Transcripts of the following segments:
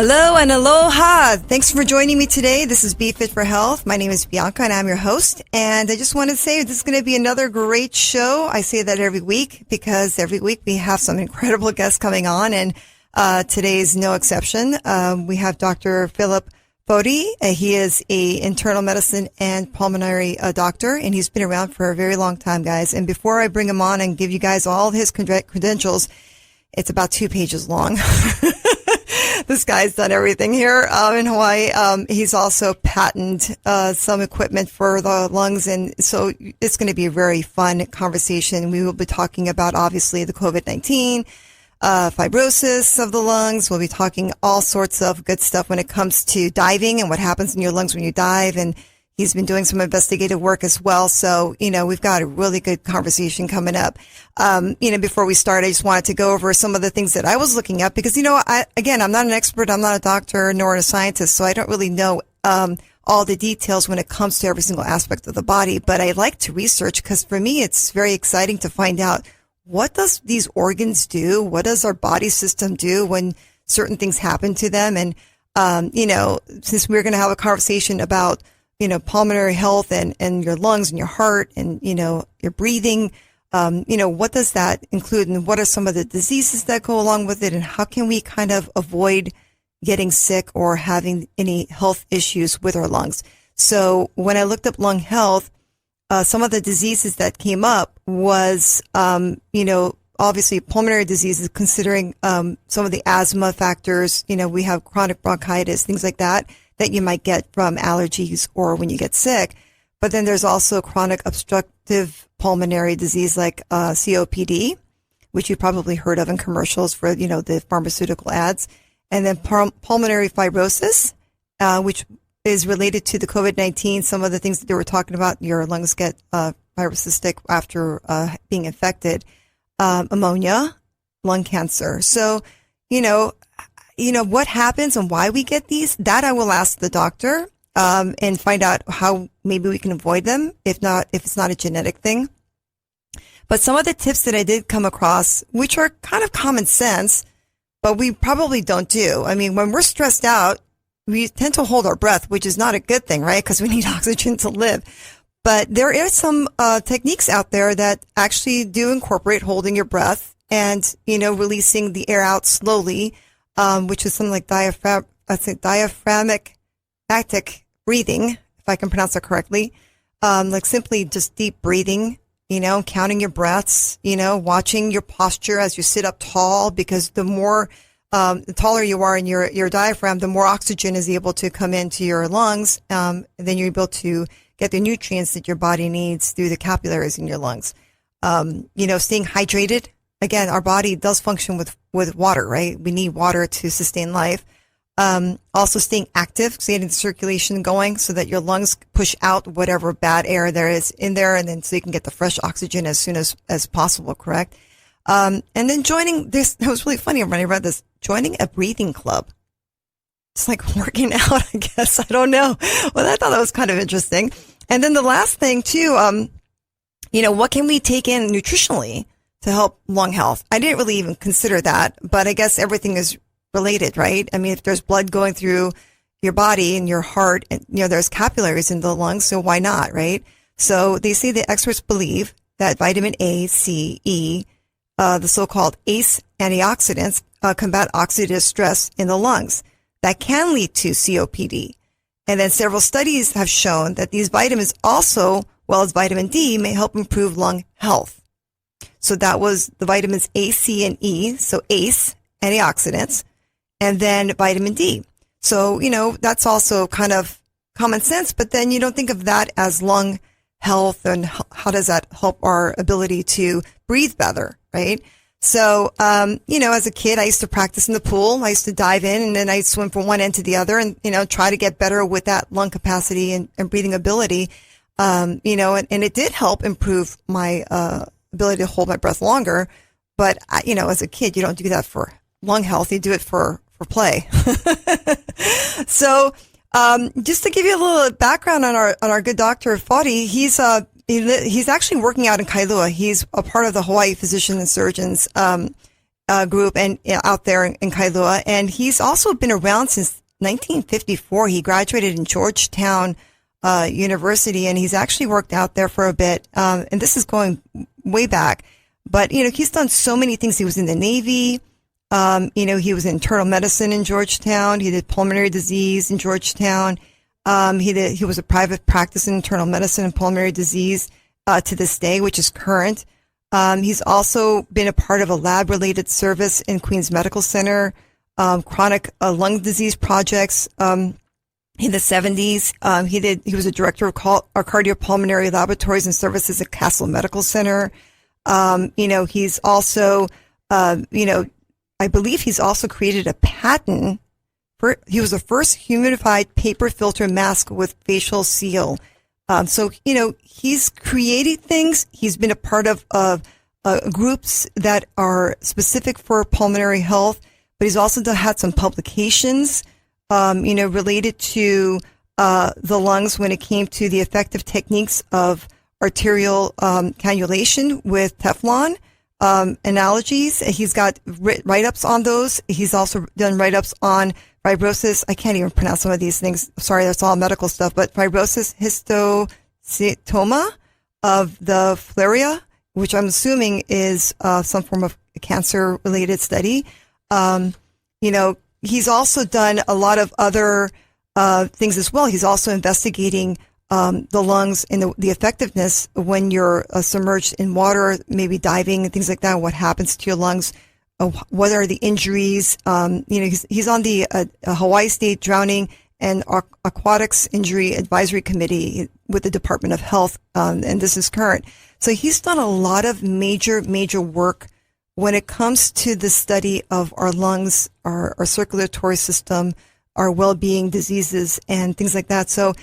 Hello and aloha. Thanks for joining me today. This is Be Fit for Health. My name is Bianca and I'm your host. And I just want to say this is going to be another great show. I say that every week because every week we have some incredible guests coming on, and today's no exception. We have Dr. Philip Foti. He is a internal medicine and pulmonary doctor, and he's been around for a very long time, guys. And before I bring him on and give you guys all his credentials, it's about 2 pages long. This guy's done everything here in Hawaii. He's also patented some equipment for the lungs, and so it's going to be a very fun conversation. We will be talking about, obviously, the COVID-19, fibrosis of the lungs. We'll be talking all sorts of good stuff when it comes to diving and what happens in your lungs when you dive, and he's been doing some investigative work as well. So, we've got a really good conversation coming up. Before we start, I just wanted to go over some of the things that I was looking up because, I'm not an expert. I'm not a doctor nor a scientist, so I don't really know all the details when it comes to every single aspect of the body. But I like to research because for me, it's very exciting to find out what does these organs do? What does our body system do when certain things happen to them? And, since we're going to have a conversation about pulmonary health and your lungs and your heart and, your breathing, what does that include and what are some of the diseases that go along with it and how can we kind of avoid getting sick or having any health issues with our lungs? So when I looked up lung health, some of the diseases that came up was, obviously pulmonary diseases, considering some of the asthma factors. We have chronic bronchitis, things like that you might get from allergies or when you get sick. But then there's also chronic obstructive pulmonary disease like COPD, which you probably heard of in commercials for, the pharmaceutical ads. And then pulmonary fibrosis, which is related to the COVID-19. Some of the things that they were talking about, your lungs get fibrocystic after being infected, pneumonia, lung cancer. So, what happens and why we get these, that I will ask the doctor, and find out how maybe we can avoid them, if it's not a genetic thing. But some of the tips that I did come across, which are kind of common sense, but we probably don't do. I mean, when we're stressed out, we tend to hold our breath, which is not a good thing, right? Because we need oxygen to live. But there are some techniques out there that actually do incorporate holding your breath and, releasing the air out slowly, which is something like diaphragmatic breathing, if I can pronounce that correctly. Like simply just deep breathing, counting your breaths, watching your posture as you sit up tall, because the taller you are in your diaphragm, the more oxygen is able to come into your lungs. Then you're able to get the nutrients that your body needs through the capillaries in your lungs. Staying hydrated. Again, our body does function with water, right? We need water to sustain life. Also staying active, so getting the circulation going so that your lungs push out whatever bad air there is in there, and then so you can get the fresh oxygen as soon as possible, correct? And then joining this, it was really funny when I read this, joining a breathing club. It's like working out, I guess. I don't know. Well, I thought that was kind of interesting. And then the last thing too, what can we take in nutritionally to help lung health? I didn't really even consider that, but I guess everything is related, right? I mean, if there's blood going through your body and your heart, and there's capillaries in the lungs, so why not, right? So they say the experts believe that vitamin A, C, E, the so-called ACE antioxidants, combat oxidative stress in the lungs. That can lead to COPD. And then several studies have shown that these vitamins also, well as vitamin D, may help improve lung health. So that was the vitamins A, C, and E. So ACE, antioxidants, and then vitamin D. So, that's also kind of common sense, but then you don't think of that as lung health and how does that help our ability to breathe better, right? So, as a kid, I used to practice in the pool. I used to dive in and then I'd swim from one end to the other and, try to get better with that lung capacity and breathing ability. And it did help improve my, ability to hold my breath longer. But, as a kid, you don't do that for lung health. You do it for play. So, just to give you a little background on our good doctor, Foti, he's actually working out in Kailua. He's a part of the Hawaii Physicians and Surgeons, group and out there in Kailua. And he's also been around since 1954. He graduated in Georgetown University, and he's actually worked out there for a bit. And this is going way back. But, he's done so many things. He was in the Navy. He was in internal medicine in Georgetown. He did pulmonary disease in Georgetown. He was a private practice in internal medicine and pulmonary disease to this day, which is current. He's also been a part of a lab-related service in Queens Medical Center, chronic lung disease projects in the 70s. He was a director of cardiopulmonary laboratories and services at Castle Medical Center. He's also, I believe he's also created a patent he was the first humidified paper filter mask with facial seal. So he's created things. He's been a part of groups that are specific for pulmonary health, but he's also had some publications, related to the lungs when it came to the effective techniques of arterial cannulation with Teflon analogies. He's got write-ups on those. He's also done write-ups on fibrosis. I can't even pronounce some of these things. Sorry, that's all medical stuff. But fibrosis histiocytoma of the flaria, which I'm assuming is some form of cancer-related study. He's also done a lot of other things as well. He's also investigating the lungs and the effectiveness when you're submerged in water, maybe diving and things like that. What happens to your lungs? What are the injuries? He's on the Hawaii State Drowning and Aquatics Injury Advisory Committee with the Department of Health, and this is current. So he's done a lot of major work when it comes to the study of our lungs, our circulatory system, our well-being, diseases, and things like that. So,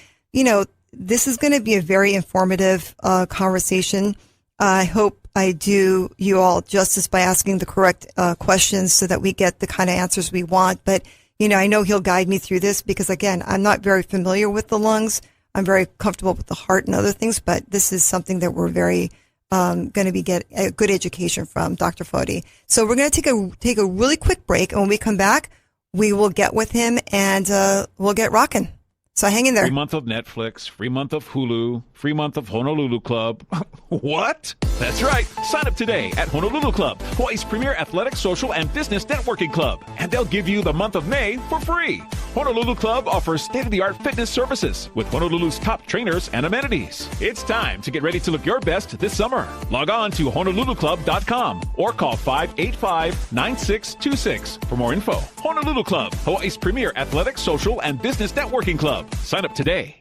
this is going to be a very informative conversation. I hope I do you all justice by asking the correct questions so that we get the kind of answers we want. But, I know he'll guide me through this because, again, I'm not very familiar with the lungs. I'm very comfortable with the heart and other things, but this is something that we're very going to get a good education from Dr. Foti. So we're going to take a really quick break, and when we come back, we will get with him and we'll get rocking. So hang in there. Free month of Netflix, free month of Hulu, free month of Honolulu Club. What? That's right. Sign up today at Honolulu Club, Hawaii's premier athletic, social, and business networking club. And they'll give you the month of May for free. Honolulu Club offers state-of-the-art fitness services with Honolulu's top trainers and amenities. It's time to get ready to look your best this summer. Log on to honoluluclub.com or call 585-9626 for more info. Honolulu Club, Hawaii's premier athletic, social, and business networking club. Sign up today.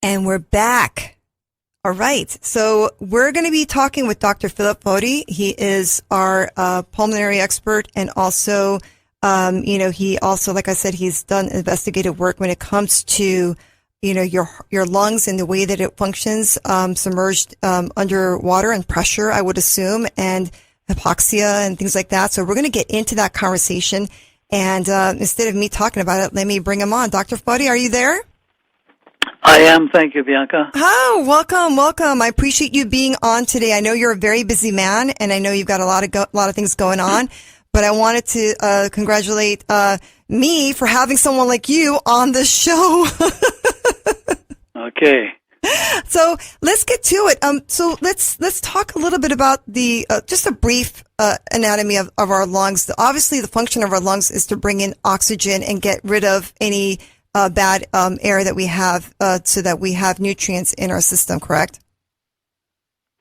And we're back. All right. So we're going to be talking with Dr. Philip Foti. He is our pulmonary expert, and also, he also, like I said, he's done investigative work when it comes to, your lungs and the way that it functions, submerged underwater and pressure, I would assume, and hypoxia and things like that. So we're going to get into that conversation. And instead of me talking about it, let me bring him on. Dr. Foti, are you there? I am. Thank you, Bianca. Oh, welcome. I appreciate you being on today. I know you're a very busy man, and I know you've got a lot of things going on. But I wanted to congratulate me for having someone like you on the show. Okay. So let's get to it. So let's talk a little bit about the just a brief anatomy of our lungs. Obviously, the function of our lungs is to bring in oxygen and get rid of any bad air that we have, so that we have nutrients in our system. Correct?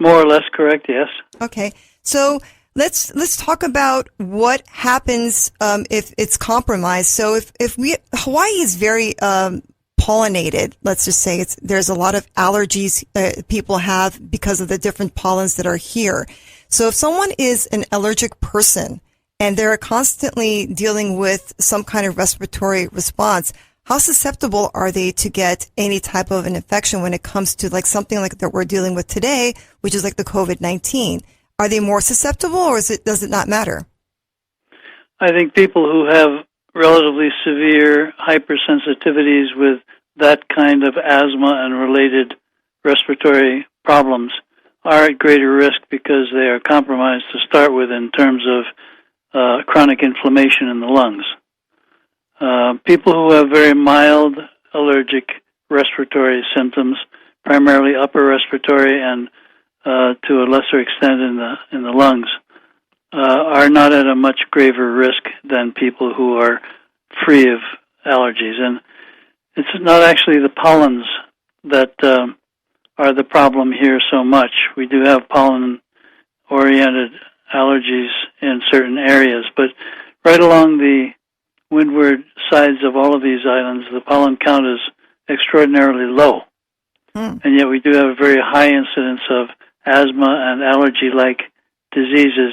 More or less correct. Yes. Okay. So let's talk about what happens if it's compromised. So if Hawaii is very pollinated, let's just say there's a lot of allergies people have because of the different pollens that are here. So if someone is an allergic person and they're constantly dealing with some kind of respiratory response, how susceptible are they to get any type of an infection when it comes to like something like that we're dealing with today, which is like the COVID-19? Are they more susceptible, or does it not matter? I think people who have relatively severe hypersensitivities with that kind of asthma and related respiratory problems are at greater risk because they are compromised to start with in terms of chronic inflammation in the lungs. People who have very mild allergic respiratory symptoms, primarily upper respiratory and to a lesser extent in the lungs, are not at a much graver risk than people who are free of allergies. And it's not actually the pollens that are the problem here so much. We do have pollen-oriented allergies in certain areas, but right along the windward sides of all of these islands, the pollen count is extraordinarily low. And yet we do have a very high incidence of asthma and allergy-like diseases.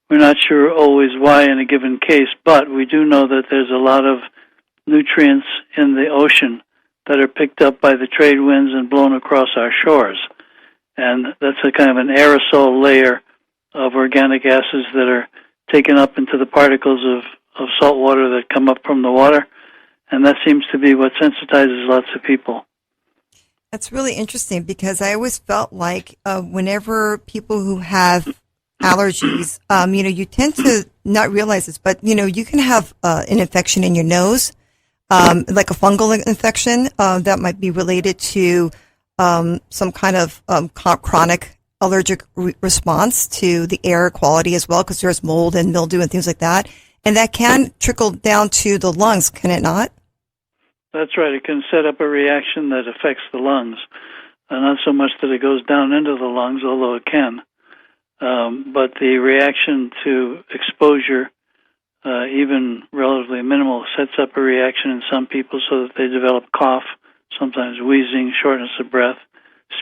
We're not sure always why in a given case, but we do know that there's a lot of nutrients in the ocean that are picked up by the trade winds and blown across our shores. And that's a kind of an aerosol layer of organic acids that are taken up into the particles of salt water that come up from the water. And that seems to be what sensitizes lots of people. That's really interesting because I always felt like whenever people who have allergies, you tend to not realize this, but, you can have an infection in your nose, like a fungal infection that might be related to some kind of chronic allergic response to the air quality as well, because there's mold and mildew and things like that. And that can trickle down to the lungs, can it not? That's right. It can set up a reaction that affects the lungs. Not so much that it goes down into the lungs, although it can. But the reaction to exposure, even relatively minimal, sets up a reaction in some people so that they develop cough, sometimes wheezing, shortness of breath,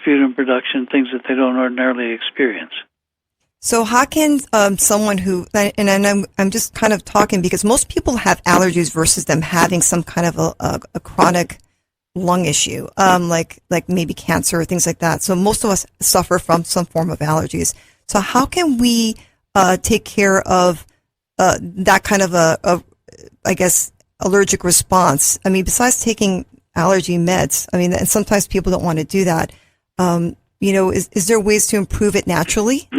sputum production, things that they don't ordinarily experience. So how can someone who, and I'm just kind of talking because most people have allergies versus them having some kind of a chronic lung issue, like maybe cancer or things like that. So most of us suffer from some form of allergies. So how can we take care of that kind of I guess, allergic response? I mean, besides taking allergy meds, and sometimes people don't want to do that. Is there ways to improve it naturally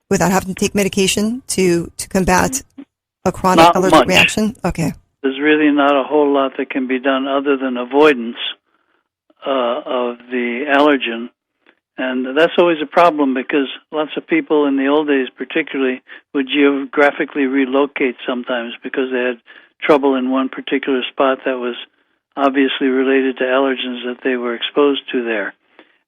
without having to take medication to combat a chronic allergic reaction? Okay. There's really not a whole lot that can be done other than avoidance of the allergen. And that's always a problem because lots of people in the old days particularly would geographically relocate sometimes because they had trouble in one particular spot that was obviously related to allergens that they were exposed to there.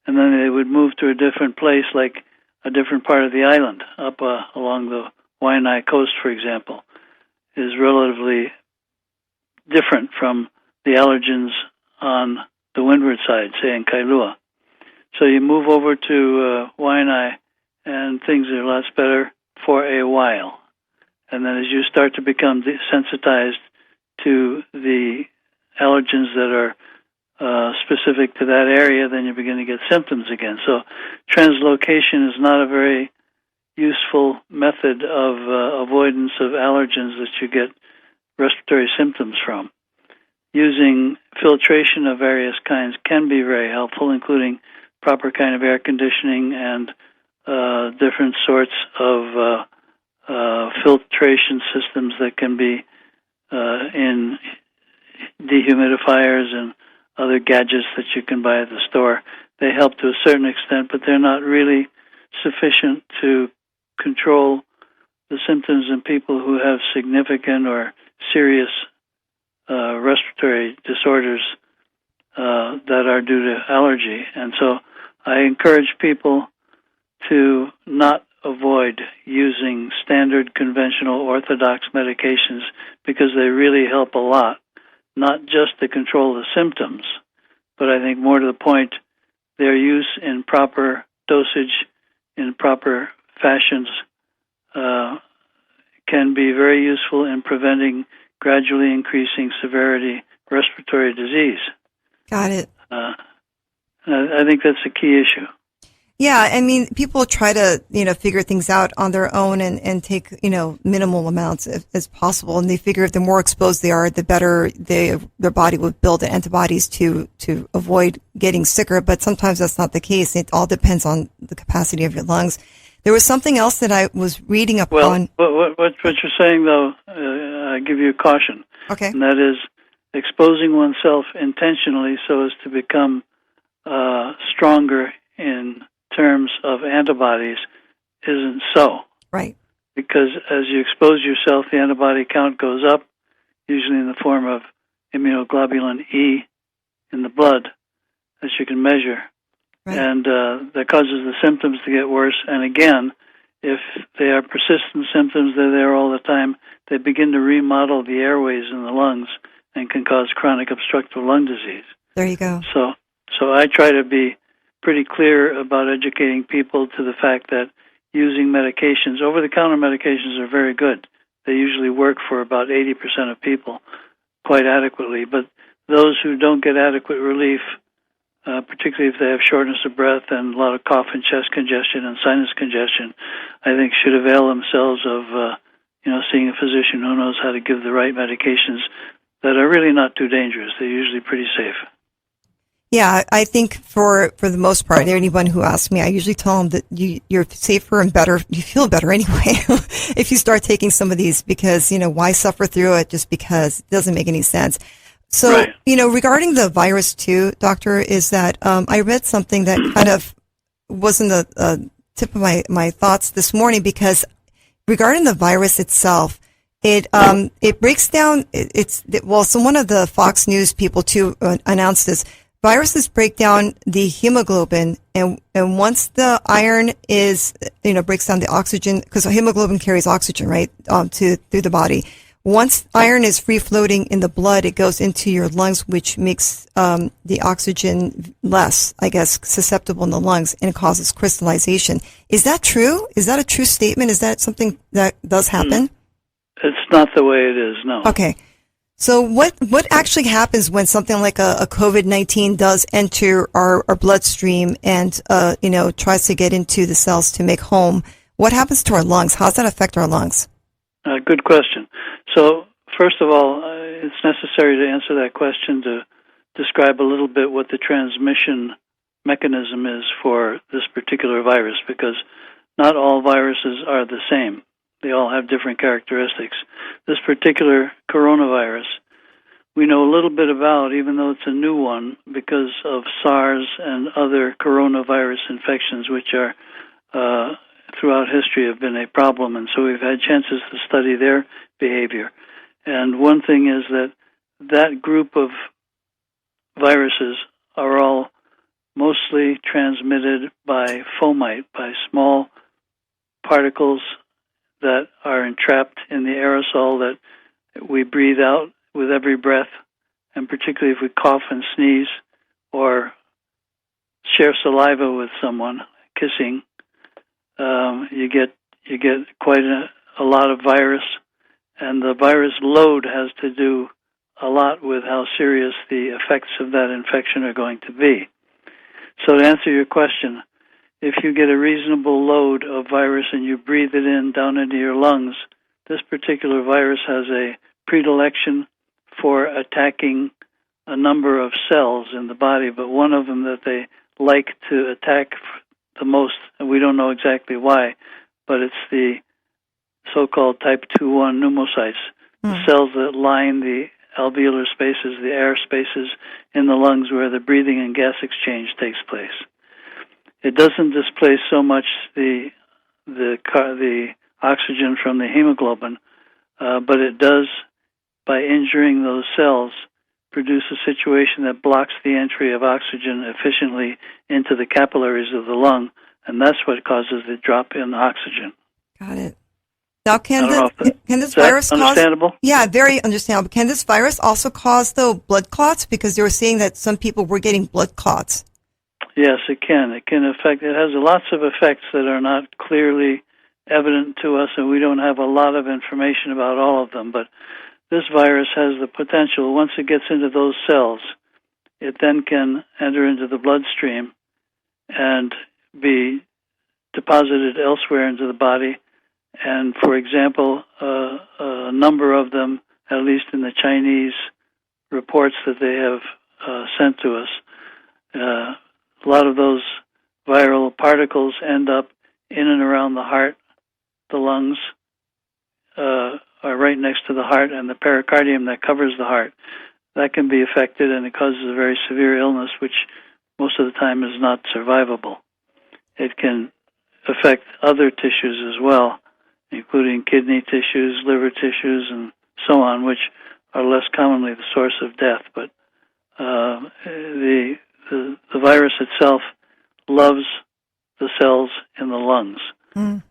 And then they would move to a different place, like a different part of the island, up along the Waianae coast, for example, is relatively different from the allergens on the windward side, say in Kailua. So you move over to Waianae, and things are lots better for a while. And then as you start to become desensitized to the allergens that are specific to that area, then you begin to get symptoms again. So translocation is not a very useful method of avoidance of allergens that you get respiratory symptoms from. Using filtration of various kinds can be very helpful, including proper kind of air conditioning and different sorts of filtration systems that can be in dehumidifiers and other gadgets that you can buy at the store. They help to a certain extent, but they're not really sufficient to control the symptoms in people who have significant or serious respiratory disorders that are due to allergy. And so I encourage people to not avoid using standard conventional orthodox medications because they really help a lot, not just to control the symptoms, but I think more to the point, their use in proper dosage, in proper fashions, can be very useful in preventing gradually increasing severity respiratory disease. Got it. I think that's a key issue. Yeah, I mean, people try to, figure things out on their own and take, minimal amounts as possible. And they figure if the more exposed they are, the better their body would build the antibodies to avoid getting sicker. But sometimes that's not the case. It all depends on the capacity of your lungs. There was something else that I was reading up Well, on. what you're saying, though, I give you a caution. Okay. And that is exposing oneself intentionally so as to become stronger in terms of antibodies isn't so. Right. Because as you expose yourself, the antibody count goes up, usually in the form of immunoglobulin E in the blood, as you can measure. Right. And that causes the symptoms to get worse. And again, if they are persistent symptoms, they're there all the time, they begin to remodel the airways in the lungs and can cause chronic obstructive lung disease. There you go. So I try to be pretty clear about educating people to the fact that using medications, over-the-counter medications are very good. They usually work for about 80% of people quite adequately. But those who don't get adequate relief, particularly if they have shortness of breath and a lot of cough and chest congestion and sinus congestion, I think should avail themselves of seeing a physician who knows how to give the right medications that are really not too dangerous. They're usually pretty safe. Yeah, I think for the most part, anyone who asks me, I usually tell them that you're safer and better. You feel better anyway if you start taking some of these, because, why suffer through it just because it doesn't make any sense. So, right. Regarding the virus too, doctor, is that I read something that kind of was in the tip of my thoughts this morning, because regarding the virus itself, it breaks down. So one of the Fox News people too announced this. Viruses break down the hemoglobin, and once the iron is, breaks down the oxygen, because hemoglobin carries oxygen, right, through the body. Once iron is free floating in the blood, it goes into your lungs, which makes the oxygen less, I guess, susceptible in the lungs, and it causes crystallization. Is that true? Is that a true statement? Is that something that does happen? It's not the way it is, no. Okay. So what actually happens when something like a COVID-19 does enter our bloodstream and, tries to get into the cells to make home? What happens to our lungs? How does that affect our lungs? Good question. So, first of all, it's necessary to answer that question to describe a little bit what the transmission mechanism is for this particular virus, because not all viruses are the same. They all have different characteristics. This particular coronavirus, we know a little bit about, even though it's a new one, because of SARS and other coronavirus infections, which are throughout history have been a problem, and so we've had chances to study their behavior. And one thing is that group of viruses are all mostly transmitted by fomite, by small particles that are entrapped in the aerosol that we breathe out with every breath, and particularly if we cough and sneeze or share saliva with someone, kissing, you get quite a lot of virus, and the virus load has to do a lot with how serious the effects of that infection are going to be. So to answer your question, if you get a reasonable load of virus and you breathe it in down into your lungs, this particular virus has a predilection for attacking a number of cells in the body, but one of them that they like to attack the most, and we don't know exactly why, but it's the so-called type 2-1 pneumocytes, the cells that line the alveolar spaces, the air spaces in the lungs where the breathing and gas exchange takes place. It doesn't displace so much the oxygen from the hemoglobin, but it does, by injuring those cells, produce a situation that blocks the entry of oxygen efficiently into the capillaries of the lung, and that's what causes the drop in oxygen. Got it. Now, can this is virus that understandable? cause? Yeah, very understandable. Can this virus also cause, though, blood clots? Because they were saying that some people were getting blood clots. Yes, it can. It can affect. It has lots of effects that are not clearly evident to us, and we don't have a lot of information about all of them. But this virus has the potential, once it gets into those cells, it then can enter into the bloodstream and be deposited elsewhere into the body. And, for example, a number of them, at least in the Chinese reports that they have sent to us, a lot of those viral particles end up in and around the heart, the lungs are right next to the heart, and the pericardium that covers the heart. That can be affected, and it causes a very severe illness, which most of the time is not survivable. It can affect other tissues as well, including kidney tissues, liver tissues, and so on, which are less commonly the source of death. But the virus itself loves the cells in the lungs. Mm.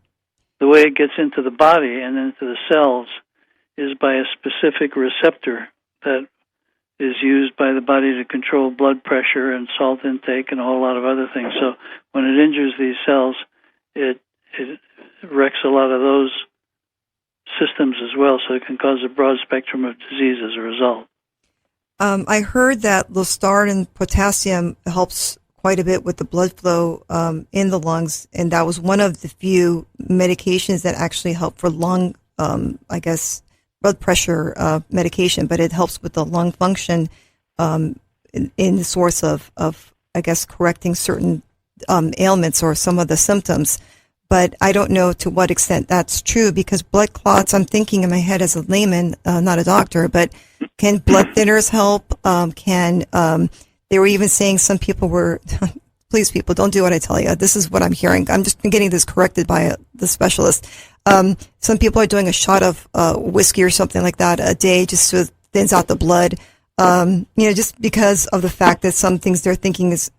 The way it gets into the body and into the cells is by a specific receptor that is used by the body to control blood pressure and salt intake and a whole lot of other things. So when it injures these cells, it wrecks a lot of those systems as well, so it can cause a broad spectrum of disease as a result. I heard that Lostar and potassium helps quite a bit with the blood flow in the lungs, and that was one of the few medications that actually help for lung, blood pressure medication, but it helps with the lung function in the source of correcting certain ailments or some of the symptoms. But I don't know to what extent that's true, because blood clots, I'm thinking in my head as a layman, not a doctor, but can blood thinners help? They were even saying some people were, please people, don't do what I tell you. This is what I'm hearing. I'm just getting this corrected by the specialist. Some people are doing a shot of whiskey or something like that a day just so it thins out the blood. Just because of the fact that some things they're thinking is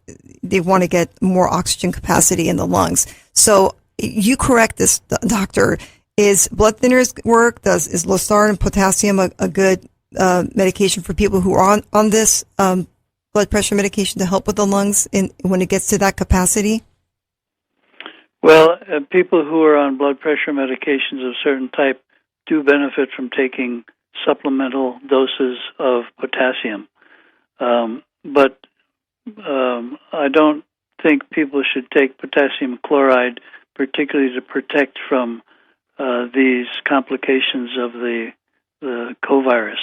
they want to get more oxygen capacity in the lungs. So you correct this, doctor. Is blood thinners work? Is Lostar and potassium a good medication for people who are on this blood pressure medication to help with the lungs when it gets to that capacity? Well, people who are on blood pressure medications of a certain type do benefit from taking supplemental doses of potassium. But I don't think people should take potassium chloride, particularly to protect from these complications of the covirus,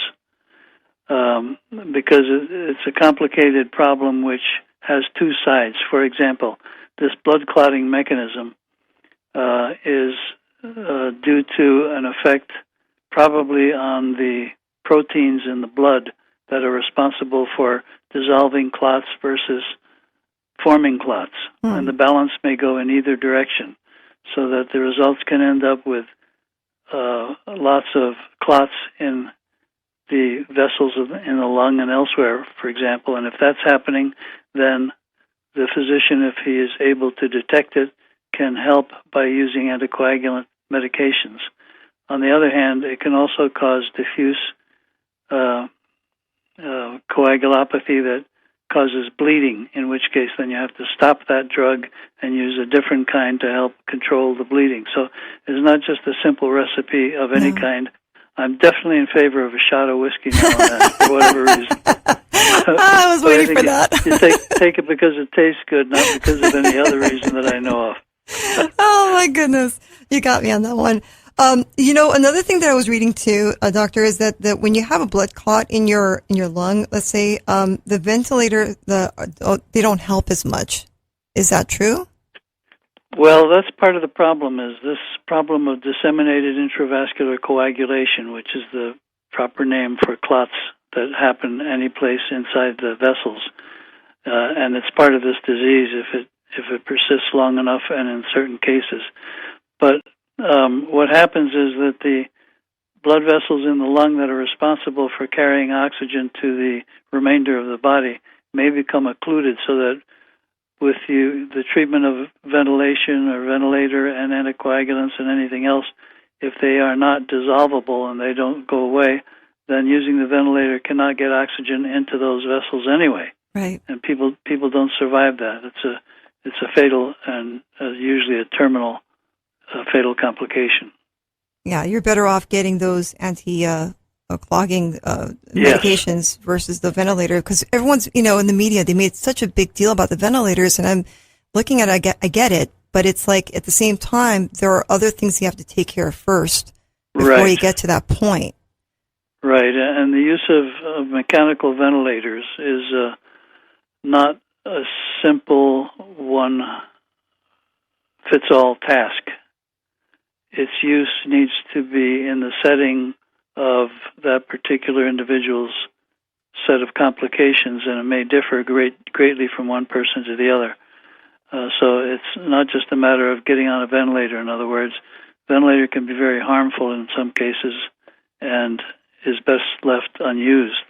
because it's a complicated problem which has two sides. For example, this blood clotting mechanism is due to an effect probably on the proteins in the blood that are responsible for dissolving clots versus forming clots. And the balance may go in either direction, so that the results can end up with lots of clots in the vessels in the lung and elsewhere, for example. And if that's happening, then the physician, if he is able to detect it, can help by using anticoagulant medications. On the other hand, it can also cause diffuse coagulopathy that causes bleeding, in which case then you have to stop that drug and use a different kind to help control the bleeding. So it's not just a simple recipe of any kind. I'm definitely in favor of a shot of whiskey now and then, for whatever reason. I was waiting for that. You take it because it tastes good, not because of any other reason that I know of. Oh, my goodness. You got me on that one. Another thing that I was reading too, doctor, is that when you have a blood clot in your lung, let's say, the ventilator, they don't help as much. Is that true? Well, that's part of the problem, is this problem of disseminated intravascular coagulation, which is the proper name for clots that happen any place inside the vessels. And it's part of this disease if it persists long enough and in certain cases. But what happens is that the blood vessels in the lung that are responsible for carrying oxygen to the remainder of the body may become occluded, so that with the treatment of ventilation or ventilator and anticoagulants and anything else, if they are not dissolvable and they don't go away, then using the ventilator cannot get oxygen into those vessels anyway. Right. And people don't survive that. It's a fatal and usually a terminal fatal complication. Yeah, you're better off getting those clogging medications versus the ventilator, because everyone's, in the media, they made such a big deal about the ventilators, and I'm looking at it, I get it, but it's like at the same time, there are other things you have to take care of first before you get to that point. Right, and the use of mechanical ventilators is not a simple one fits-all task. Its use needs to be in the setting of that particular individual's set of complications, and it may differ greatly from one person to the other. So it's not just a matter of getting on a ventilator. In other words, ventilator can be very harmful in some cases and is best left unused.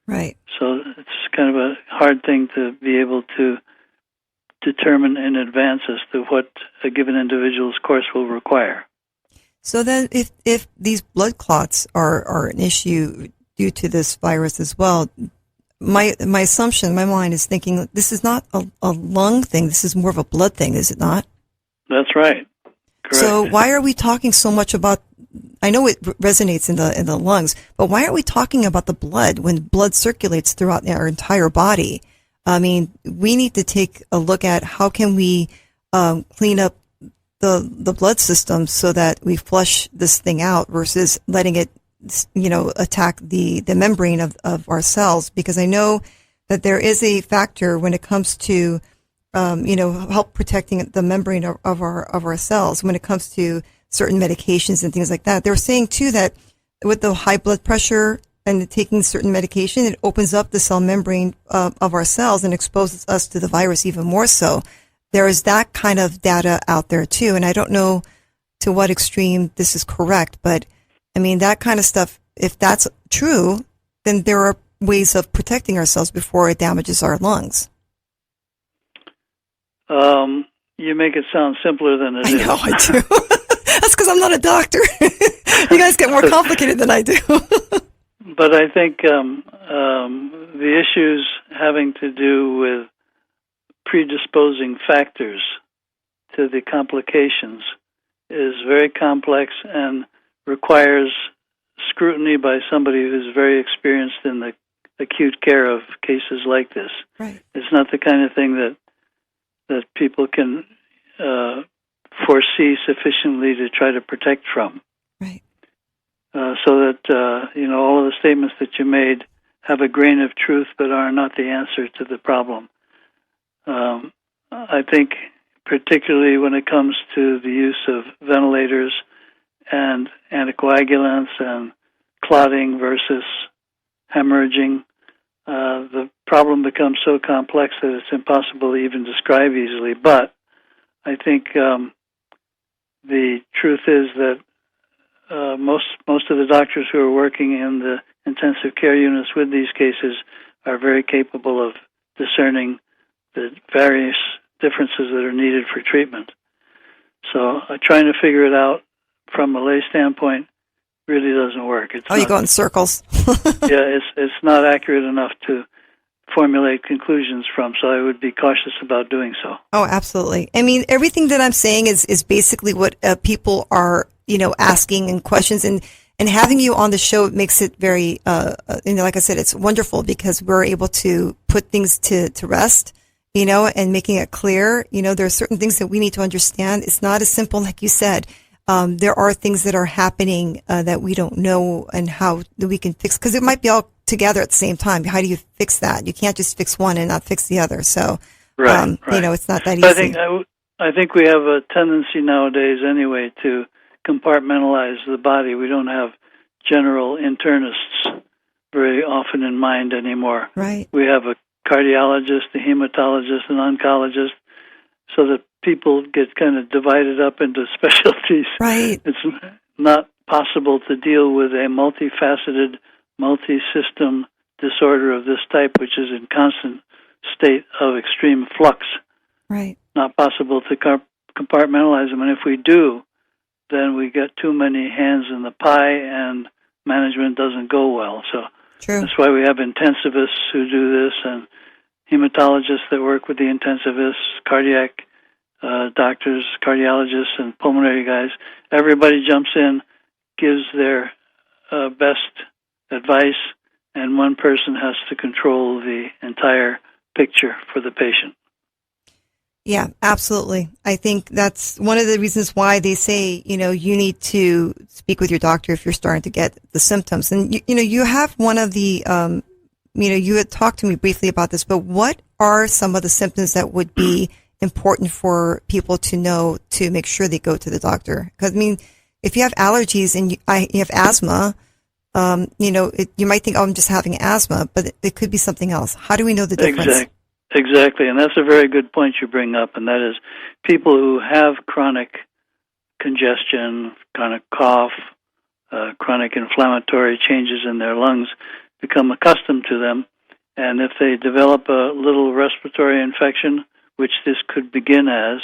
Right. So it's kind of a hard thing to be able to determine in advance as to what a given individual's course will require. So then if these blood clots are an issue due to this virus as well, my assumption, my mind is thinking this is not a lung thing. This is more of a blood thing, is it not? That's right. Correct. So why are we talking so much about, I know it resonates in the lungs, but why are we talking about the blood when blood circulates throughout our entire body? I mean, we need to take a look at how can we clean up the blood system so that we flush this thing out versus letting it, attack the membrane of our cells. Because I know that there is a factor when it comes to, help protecting the membrane of our cells when it comes to certain medications and things like that. They're saying too that with the high blood pressure and taking certain medication, it opens up the cell membrane of our cells and exposes us to the virus even more so. There is that kind of data out there too, and I don't know to what extreme this is correct, but I mean, that kind of stuff, if that's true, then there are ways of protecting ourselves before it damages our lungs. You make it sound simpler than it is. I know, I do. That's because I'm not a doctor. You guys get more complicated than I do. But I think the issues having to do with predisposing factors to the complications is very complex and requires scrutiny by somebody who's very experienced in the acute care of cases like this. Right. It's not the kind of thing that people can foresee sufficiently to try to protect from. Right. So that, all of the statements that you made have a grain of truth but are not the answer to the problem. I think particularly when it comes to the use of ventilators and anticoagulants and clotting versus hemorrhaging, the problem becomes so complex that it's impossible to even describe easily. But I think the truth is that most of the doctors who are working in the intensive care units with these cases are very capable of discerning the various differences that are needed for treatment. So trying to figure it out from a lay standpoint really doesn't work. You go in circles. Yeah, it's not accurate enough to formulate conclusions from, so I would be cautious about doing so. Oh, absolutely. I mean, everything that I'm saying is basically what people are, asking and questions, and having you on the show makes it very, like I said, it's wonderful because we're able to put things to rest, and making it clear. There are certain things that we need to understand. It's not as simple, like you said. There are things that are happening that we don't know and how that we can fix, because it might be all together at the same time. How do you fix that? You can't just fix one and not fix the other. So, right. It's not that easy. I think we have a tendency nowadays anyway to compartmentalize the body. We don't have general internists very often in mind anymore. Right. We have a cardiologist, a hematologist, an oncologist, so that people get kind of divided up into specialties. Right. It's not possible to deal with a multifaceted, multi-system disorder of this type, which is in constant state of extreme flux. Right. Not possible to compartmentalize them, and if we do, then we get too many hands in the pie, and management doesn't go well. So True. That's why we have intensivists who do this, and hematologists that work with the intensivists, cardiac doctors, cardiologists, and pulmonary guys. Everybody jumps in, gives their best advice, and one person has to control the entire picture for the patient. Yeah, absolutely. I think that's one of the reasons why they say, you need to speak with your doctor if you're starting to get the symptoms. And, you have one of the, you had talked to me briefly about this, but what are some of the symptoms that would be important for people to know to make sure they go to the doctor? Because, I mean, if you have allergies and you have asthma, you might think, oh, I'm just having asthma, but it could be something else. How do we know the difference? Exactly, and that's a very good point you bring up, and that is people who have chronic congestion, chronic cough, chronic inflammatory changes in their lungs become accustomed to them, and if they develop a little respiratory infection, which this could begin as,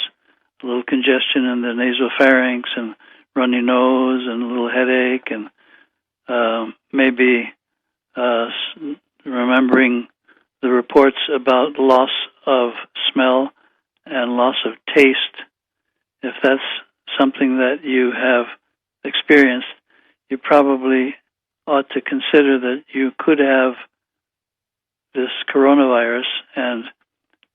a little congestion in the nasopharynx and runny nose and a little headache and maybe remembering the reports about loss of smell and loss of taste, if that's something that you have experienced, you probably ought to consider that you could have this coronavirus, and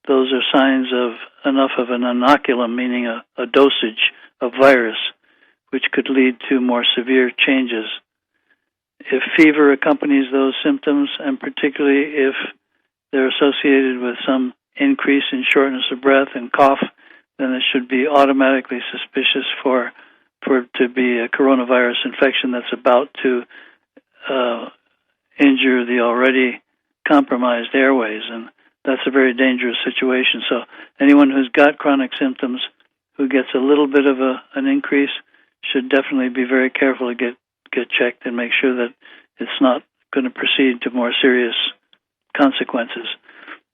those are signs of enough of an inoculum, meaning a dosage of virus, which could lead to more severe changes. If fever accompanies those symptoms, and particularly if they're associated with some increase in shortness of breath and cough, then it should be automatically suspicious for it to be a coronavirus infection that's about to injure the already compromised airways, and that's a very dangerous situation. So anyone who's got chronic symptoms who gets a little bit of an increase should definitely be very careful to get checked and make sure that it's not going to proceed to more serious consequences.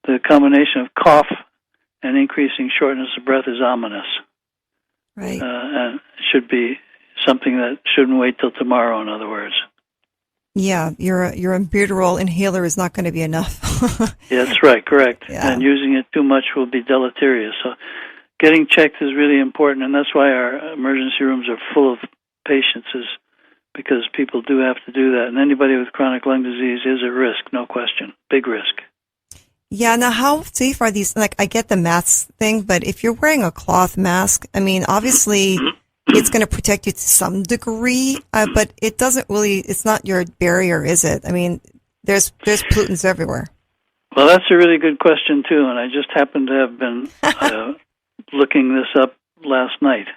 The combination of cough and increasing shortness of breath is ominous. Right. And should be something that shouldn't wait till tomorrow, in other words. Yeah, your albuterol inhaler is not going to be enough. Yeah, that's right, correct. Yeah. And using it too much will be deleterious. So getting checked is really important, and that's why our emergency rooms are full of patients, is because people do have to do that. And anybody with chronic lung disease is at risk, no question, big risk. Yeah, now how safe are these? Like, I get the mask thing, but if you're wearing a cloth mask, I mean, obviously it's going to protect you to some degree, but it doesn't really, it's not your barrier, is it? I mean, there's pollutants everywhere. Well, that's a really good question, too, and I just happened to have been looking this up last night.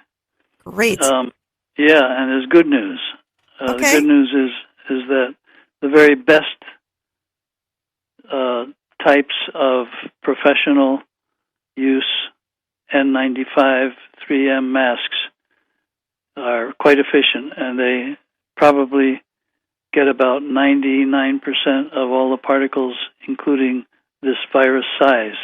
Great. Yeah, and there's good news. Okay. The good news is that the very best types of professional use N95 3M masks are quite efficient, and they probably get about 99% of all the particles, including this virus size,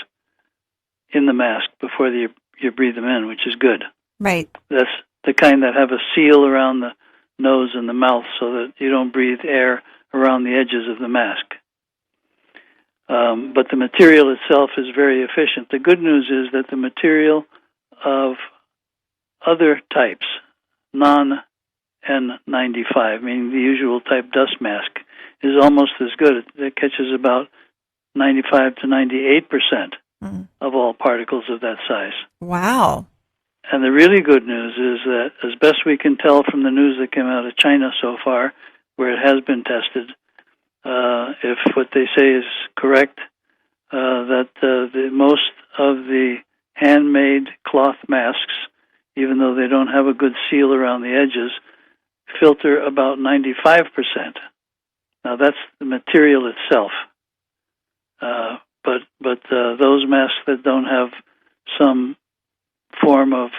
in the mask before you breathe them in, which is good. Right. That's the kind that have a seal around the nose and the mouth so that you don't breathe air around the edges of the mask. But the material itself is very efficient. The good news is that the material of other types, non-N95, meaning the usual type dust mask, is almost as good. It catches about 95 to 98% of all particles of that size. Wow. And the really good news is that, as best we can tell from the news that came out of China so far, where it has been tested, if what they say is correct, that the most of the handmade cloth masks, even though they don't have a good seal around the edges, filter about 95%. Now that's the material itself. But those masks that don't have some form of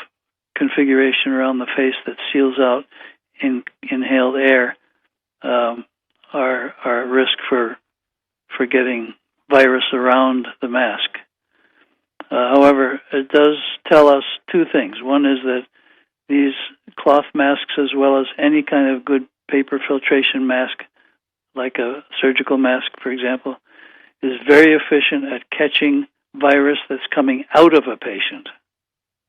configuration around the face that seals out inhaled air are at risk for getting virus around the mask. However, it does tell us two things. One is that these cloth masks, as well as any kind of good paper filtration mask, like a surgical mask, for example, is very efficient at catching virus that's coming out of a patient.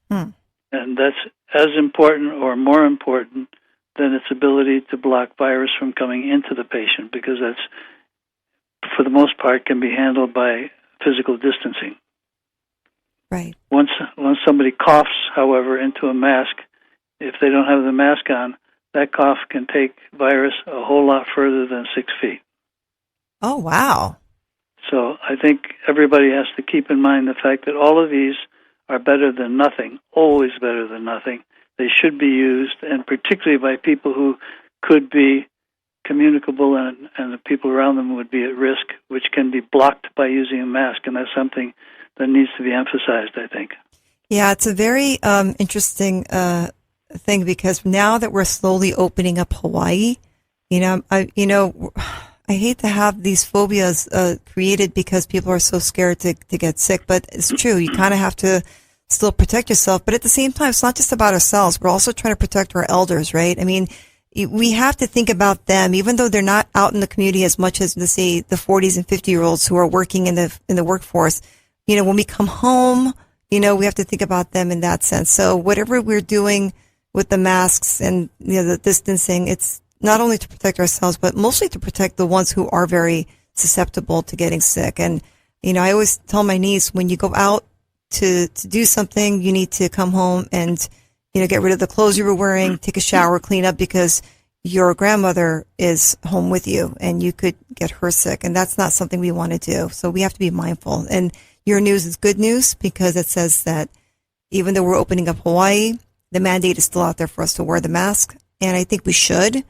And that's as important or more important than its ability to block virus from coming into the patient, because that's, for the most part, can be handled by physical distancing. Right. Once somebody coughs, however, into a mask, if they don't have the mask on, that cough can take virus a whole lot further than 6 feet. Oh, wow. So I think everybody has to keep in mind the fact that all of these are better than nothing, always better than nothing. They should be used, and particularly by people who could be communicable and the people around them would be at risk, which can be blocked by using a mask, and that's something that needs to be emphasized, I think. Yeah, it's a very interesting thing, because now that we're slowly opening up Hawaii, I hate to have these phobias created because people are so scared to get sick, but it's true. You kind of have to still protect yourself, but at the same time, it's not just about ourselves. We're also trying to protect our elders, right? I mean, we have to think about them, even though they're not out in the community as much as, let's say, the 40s and 50-year-olds who are working in the workforce. When we come home, we have to think about them in that sense. So whatever we're doing with the masks and the distancing, it's not only to protect ourselves, but mostly to protect the ones who are very susceptible to getting sick. And I always tell my niece, when you go out to do something, you need to come home and get rid of the clothes you were wearing, take a shower, clean up, because your grandmother is home with you and you could get her sick. And that's not something we want to do. So we have to be mindful. And your news is good news, because it says that even though we're opening up Hawaii, the mandate is still out there for us to wear the mask. And I think we should,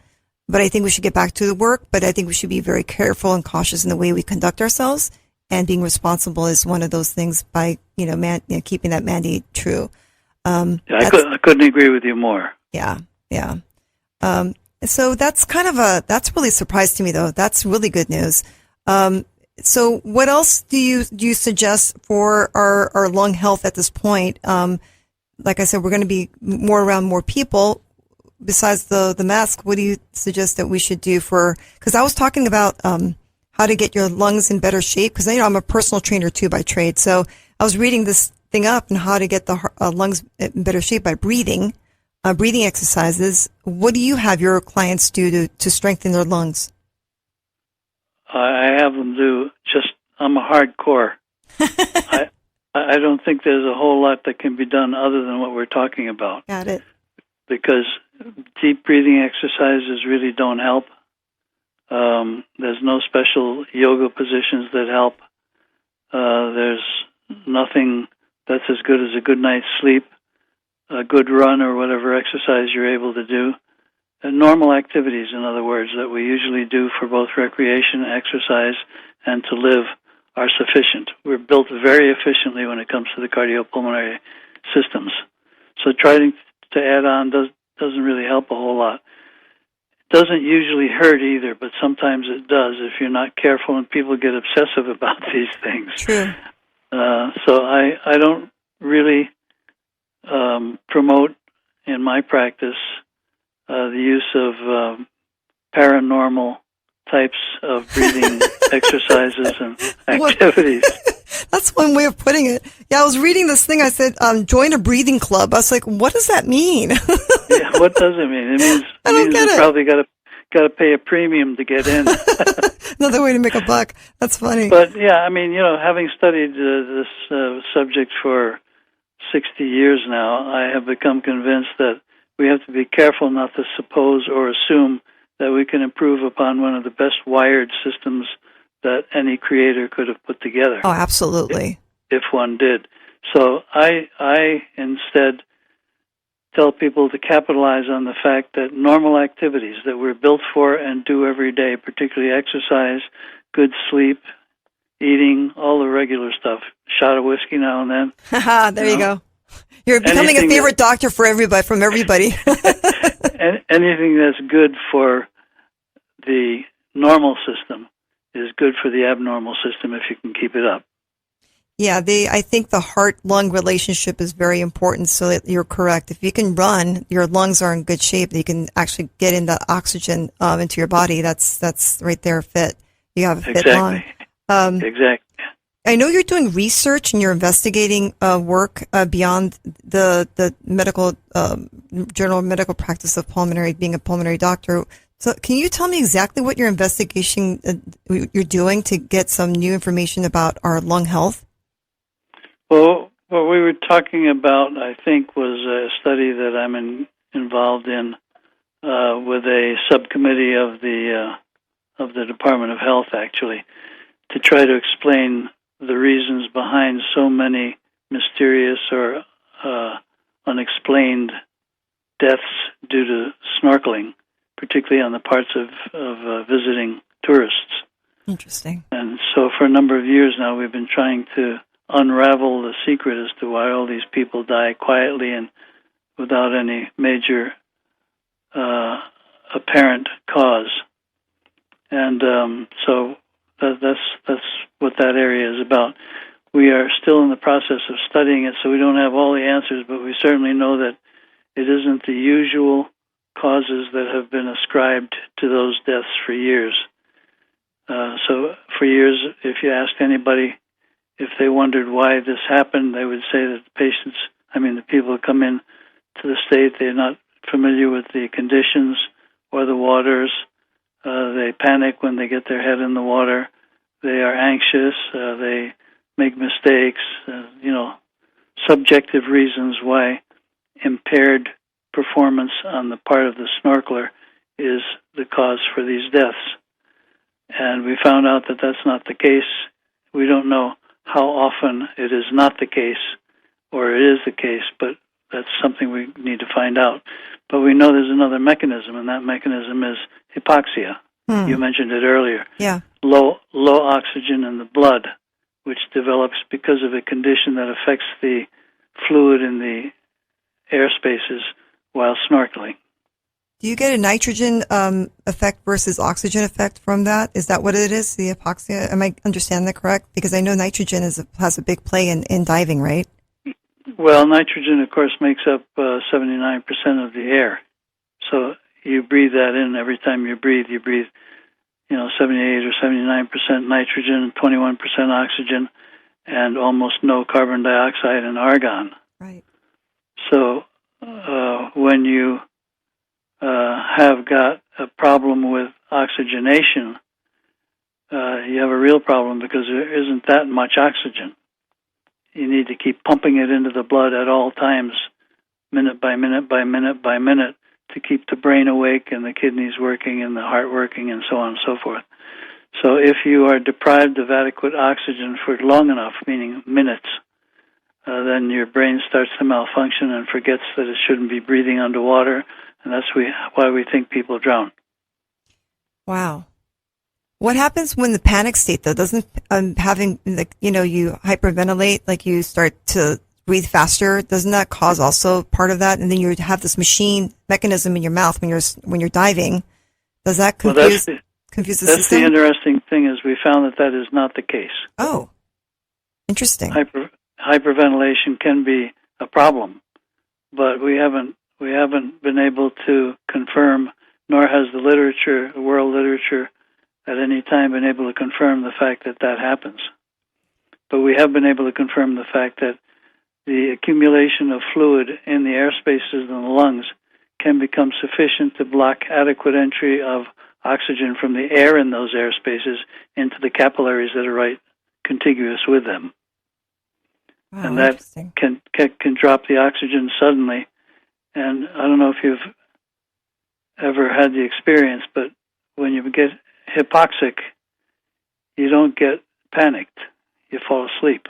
but I think we should get back to the work. But I think we should be very careful and cautious in the way we conduct ourselves. And being responsible is one of those things by, keeping that mandate true. I couldn't agree with you more. Yeah. So that's that's really a surprise to me, though. That's really good news. So what else do you suggest for our lung health at this point? Like I said, we're going to be more around more people. Besides the mask, what do you suggest that we should do because I was talking about how to get your lungs in better shape, because I'm a personal trainer too by trade. So I was reading this thing up and how to get the lungs in better shape by breathing exercises. What do you have your clients do to strengthen their lungs? I have them do I'm a hardcore. I don't think there's a whole lot that can be done other than what we're talking about. Got it. Because deep breathing exercises really don't help. There's no special yoga positions that help. There's nothing that's as good as a good night's sleep, a good run, or whatever exercise you're able to do. Normal activities, in other words, that we usually do for both recreation, exercise, and to live are sufficient. We're built very efficiently when it comes to the cardiopulmonary systems. So trying to add on doesn't really help a whole lot. It doesn't usually hurt either, but sometimes it does if you're not careful, and people get obsessive about these things. True. So I don't really promote in my practice the use of paranormal types of breathing exercises and activities. That's one way of putting it. Yeah, I was reading this thing. I said, join a breathing club. I was like, what does that mean? Yeah, what does it mean? It means you probably got to pay a premium to get in. Another way to make a buck. That's funny. But yeah, having studied this subject for 60 years now, I have become convinced that we have to be careful not to suppose or assume that we can improve upon one of the best wired systems that any creator could have put together. Oh, absolutely. If one did. So I instead tell people to capitalize on the fact that normal activities that we're built for and do every day, particularly exercise, good sleep, eating, all the regular stuff, shot of whiskey now and then. There you go. You're becoming a favorite doctor for everybody, from everybody. Anything that's good for the normal system is good for the abnormal system if you can keep it up. Yeah, I think the heart-lung relationship is very important, so that you're correct. If you can run, your lungs are in good shape. You can actually get in the oxygen into your body. That's right there fit. You have a fit lung. Exactly. I know you're doing research and you're investigating work beyond the medical journal of medical practice of pulmonary, being a pulmonary doctor. So can you tell me exactly what your investigation you're doing to get some new information about our lung health? Well, what we were talking about, I think, was a study that I'm involved in with a subcommittee of the Department of Health, actually, to try to explain the reasons behind so many mysterious or unexplained deaths due to snorkeling, particularly on the parts of visiting tourists. Interesting. And so for a number of years now, we've been trying to unravel the secret as to why all these people die quietly and without any major apparent cause. And so that's what that area is about. We are still in the process of studying it, so we don't have all the answers, but we certainly know that it isn't the usual causes that have been ascribed to those deaths for years. So for years, if you asked anybody if they wondered why this happened, they would say that the people who come in to the state, they're not familiar with the conditions or the waters. They panic when they get their head in the water. They are anxious. They make mistakes. Subjective reasons why impaired performance on the part of the snorkeler is the cause for these deaths. And we found out that that's not the case. We don't know how often it is not the case or it is the case, but that's something we need to find out. But we know there's another mechanism, and that mechanism is hypoxia. You mentioned it earlier. Yeah. Low oxygen in the blood, which develops because of a condition that affects the fluid in the air spaces while snorkeling. Do you get a nitrogen effect versus oxygen effect from that? Is that what it is, the hypoxia? Am I understanding that correct? Because I know nitrogen has a big play in diving, right? Well, nitrogen, of course, makes up 79% of the air. So you breathe that in every time you breathe. You breathe, 78 or 79% nitrogen, 21% oxygen, and almost no carbon dioxide and argon. Right. So when you have got a problem with oxygenation, you have a real problem because there isn't that much oxygen. You need to keep pumping it into the blood at all times, minute by minute by minute by minute, to keep the brain awake and the kidneys working and the heart working and so on and so forth. So if you are deprived of adequate oxygen for long enough, meaning minutes, then your brain starts to malfunction and forgets that it shouldn't be breathing underwater, and that's why we think people drown. Wow. What happens when the panic state, though? Doesn't having, you hyperventilate, like you start to breathe faster, doesn't that cause also part of that? And then you have this machine mechanism in your mouth when you're diving. Does that confuse the system? That's the interesting thing is we found that is not the case. Oh, interesting. Hyperventilation can be a problem, but we haven't been able to confirm, nor has the world literature, at any time been able to confirm the fact that happens. But we have been able to confirm the fact that the accumulation of fluid in the air spaces and the lungs can become sufficient to block adequate entry of oxygen from the air in those air spaces into the capillaries that are right contiguous with them. Wow, and that can drop the oxygen suddenly. And I don't know if you've ever had the experience, but when you get hypoxic, you don't get panicked. You fall asleep.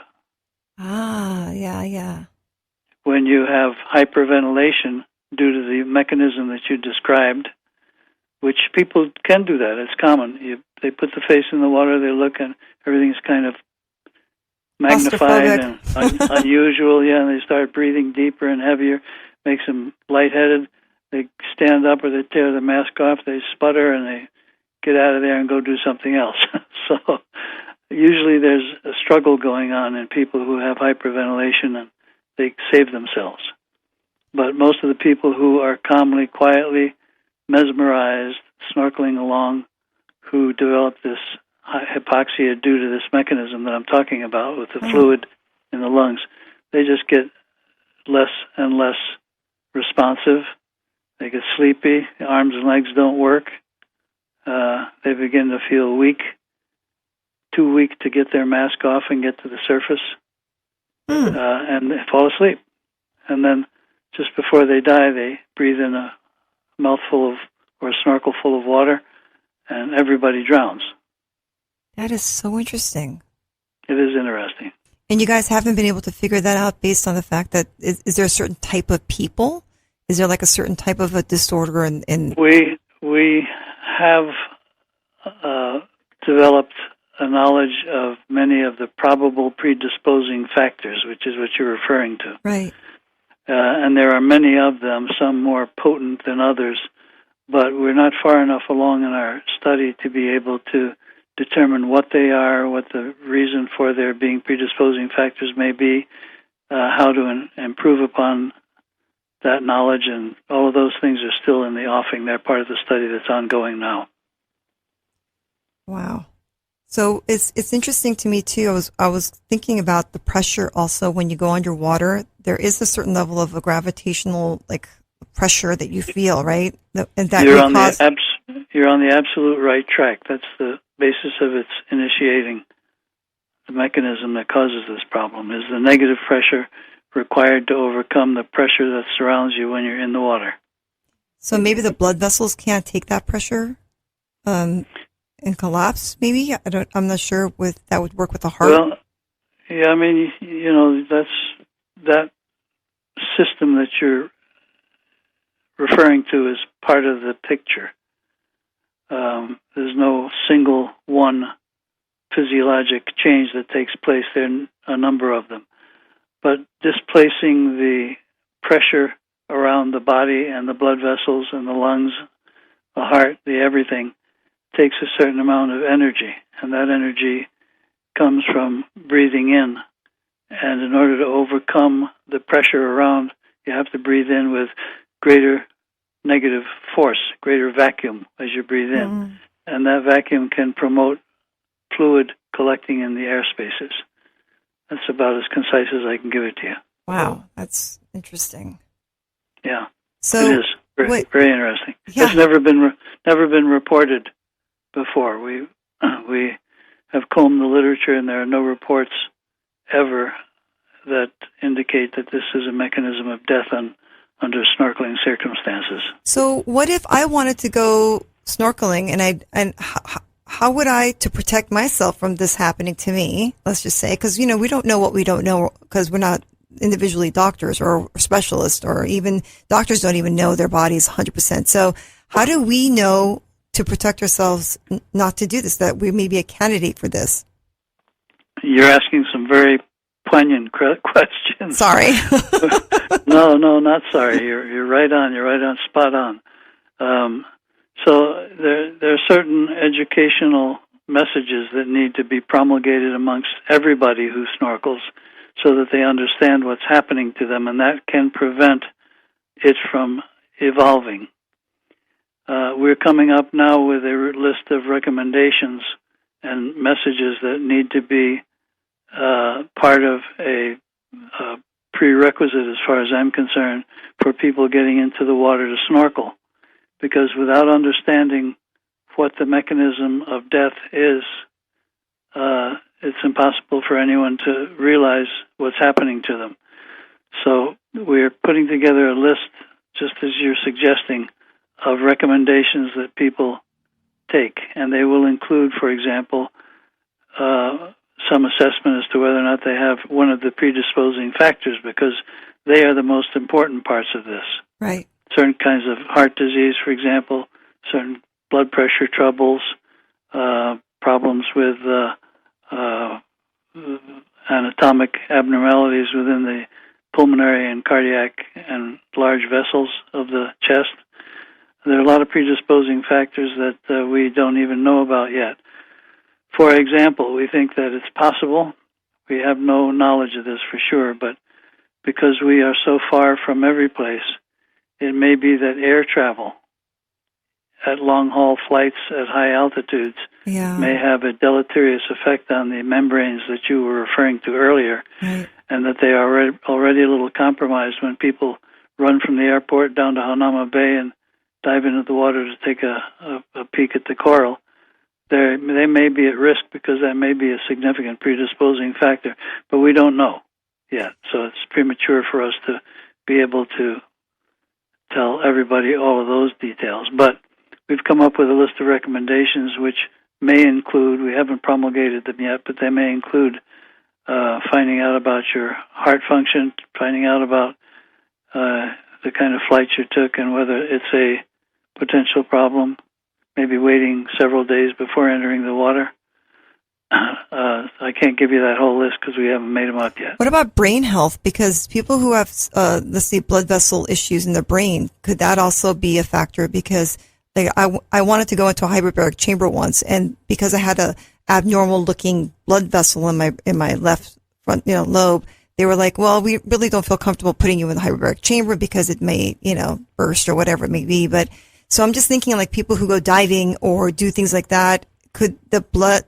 Ah, yeah. When you have hyperventilation due to the mechanism that you described, which people can do that, it's common. They put the face in the water, they look, and everything's kind of magnified and unusual, and they start breathing deeper and heavier, makes them lightheaded. They stand up or they tear the mask off, they sputter, and they get out of there and go do something else. So usually there's a struggle going on in people who have hyperventilation, and they save themselves. But most of the people who are calmly, quietly mesmerized, snorkeling along, who develop this hypoxia due to this mechanism that I'm talking about with the fluid in the lungs, they just get less and less responsive. They get sleepy. The arms and legs don't work. They begin to feel weak, too weak to get their mask off and get to the surface, and they fall asleep. And then just before they die, they breathe in a mouthful or a snorkel full of water, and everybody drowns. That is so interesting. It is interesting. And you guys haven't been able to figure that out based on the fact that is there a certain type of people? Is there like a certain type of a disorder? And we have developed a knowledge of many of the probable predisposing factors, which is what you're referring to. Right. And there are many of them, some more potent than others, but we're not far enough along in our study to be able to determine what they are, what the reason for their being predisposing factors may be, how to improve upon that knowledge, and all of those things are still in the offing. They're part of the study that's ongoing now. Wow. So it's interesting to me too. I was thinking about the pressure also when you go underwater. There is a certain level of a gravitational pressure that you feel, right? And that you're on the absolute right track. That's the basis of its initiating. The mechanism that causes this problem is the negative pressure required to overcome the pressure that surrounds you when you're in the water. So maybe the blood vessels can't take that pressure and collapse. Maybe I'm not sure that would work with the heart. Well, yeah, I mean, that's that system that you're referring to is part of the picture. There's no single one physiologic change that takes place. There are a number of them. But displacing the pressure around the body and the blood vessels and the lungs, the heart, the everything, takes a certain amount of energy. And that energy comes from breathing in. And in order to overcome the pressure around, you have to breathe in with greater negative force, greater vacuum as you breathe in. Mm. And that vacuum can promote fluid collecting in the air spaces. That's about as concise as I can give it to you. Wow, that's interesting. Yeah, so it is very, very interesting. Yeah. It's never been reported before. We have combed the literature, and there are no reports ever that indicate that this is a mechanism of death under snorkeling circumstances. So, what if I wanted to go snorkeling, and how would I to protect myself from this happening to me? Let's just say, because we don't know what we don't know, because we're not individually doctors or specialists, or even doctors don't even know their bodies 100%. So, how do we know to protect ourselves not to do this? That we may be a candidate for this. You're asking some very poignant questions. Sorry. No, not sorry. You're right on. You're right on. Spot on. So there are certain educational messages that need to be promulgated amongst everybody who snorkels, so that they understand what's happening to them, and that can prevent it from evolving. We're coming up now with a list of recommendations and messages that need to be part of a prerequisite, as far as I'm concerned, for people getting into the water to snorkel. Because without understanding what the mechanism of death is, it's impossible for anyone to realize what's happening to them. So we're putting together a list, just as you're suggesting, of recommendations that people take. And they will include, for example, some assessment as to whether or not they have one of the predisposing factors, because they are the most important parts of this. Right. Certain kinds of heart disease, for example, certain blood pressure troubles, problems with anatomic abnormalities within the pulmonary and cardiac and large vessels of the chest. There are a lot of predisposing factors that we don't even know about yet. For example, we think that it's possible. We have no knowledge of this for sure, but because we are so far from every place, it may be that air travel at long-haul flights at high altitudes may have a deleterious effect on the membranes that you were referring to earlier, right. And that they are already a little compromised when people run from the airport down to Hanama Bay and dive into the water to take a peek at the coral. They may be at risk because that may be a significant predisposing factor, but we don't know yet. So it's premature for us to be able to tell everybody all of those details. But we've come up with a list of recommendations which may include, we haven't promulgated them yet, but they may include finding out about your heart function, finding out about the kind of flights you took and whether it's a potential problem, maybe waiting several days before entering the water. I can't give you that whole list because we haven't made them up yet. What about brain health? Because people who have, let's say, blood vessel issues in the brain, could that also be a factor? Because like, I wanted to go into a hyperbaric chamber once, and because I had a abnormal looking blood vessel in my left front lobe, they were like, well, we really don't feel comfortable putting you in the hyperbaric chamber because it may burst or whatever it may be. But so I'm just thinking, like, people who go diving or do things like that, could the blood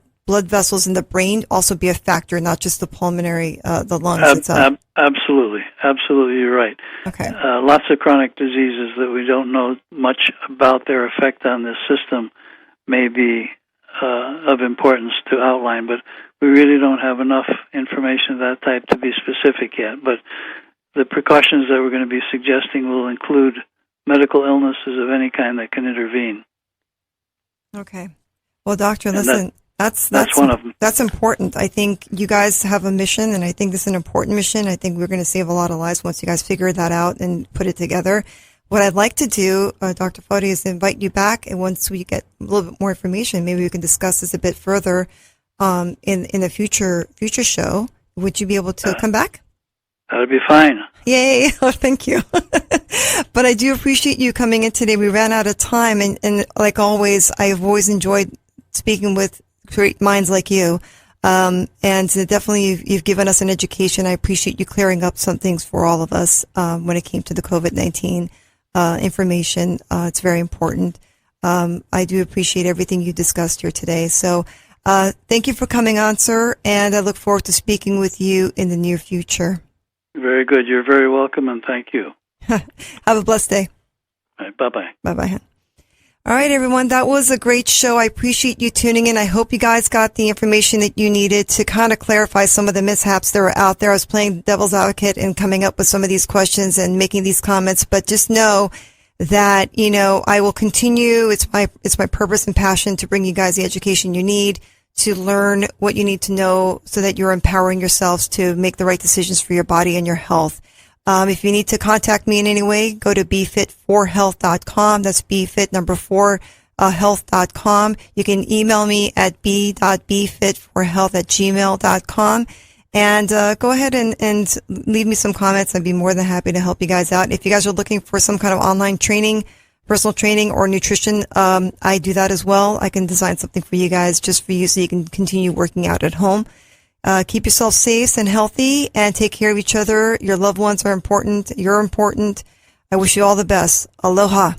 vessels in the brain also be a factor, not just the pulmonary, the lungs itself? Absolutely, you're right. Okay. Lots of chronic diseases that we don't know much about their effect on this system may be of importance to outline, but we really don't have enough information of that type to be specific yet. But the precautions that we're going to be suggesting will include medical illnesses of any kind that can intervene. Okay. Well, doctor, listen. That's one of them. That's important. I think you guys have a mission, and I think this is an important mission. I think we're going to save a lot of lives once you guys figure that out and put it together. What I'd like to do, Dr. Foti, is invite you back, and once we get a little bit more information, maybe we can discuss this a bit further in a future show. Would you be able to come back? That would be fine. Yay. Oh, thank you. But I do appreciate you coming in today. We ran out of time, and like always, I've always enjoyed speaking with great minds like you. And definitely you've given us an education. I appreciate you clearing up some things for all of us when it came to the COVID-19 information. It's very important. I do appreciate everything you discussed here today. So thank you for coming on, sir, and I look forward to speaking with you in the near future. Very good. You're very welcome, and thank you. Have a blessed day. All right, bye-bye. Bye-bye. All right, everyone. That was a great show. I appreciate you tuning in. I hope you guys got the information that you needed to kind of clarify some of the mishaps that were out there. I was playing devil's advocate and coming up with some of these questions and making these comments, but just know that, I will continue. It's my purpose and passion to bring you guys the education you need to learn what you need to know so that you're empowering yourselves to make the right decisions for your body and your health. If you need to contact me in any way, go to bfit4health.com. That's bfit4 health.com. You can email me at b.bfit4health@gmail.com. And go ahead and leave me some comments. I'd be more than happy to help you guys out. If you guys are looking for some kind of online training, personal training or nutrition, I do that as well. I can design something for you guys just for you so you can continue working out at home. Keep yourself safe and healthy and take care of each other. Your loved ones are important. You're important. I wish you all the best. Aloha.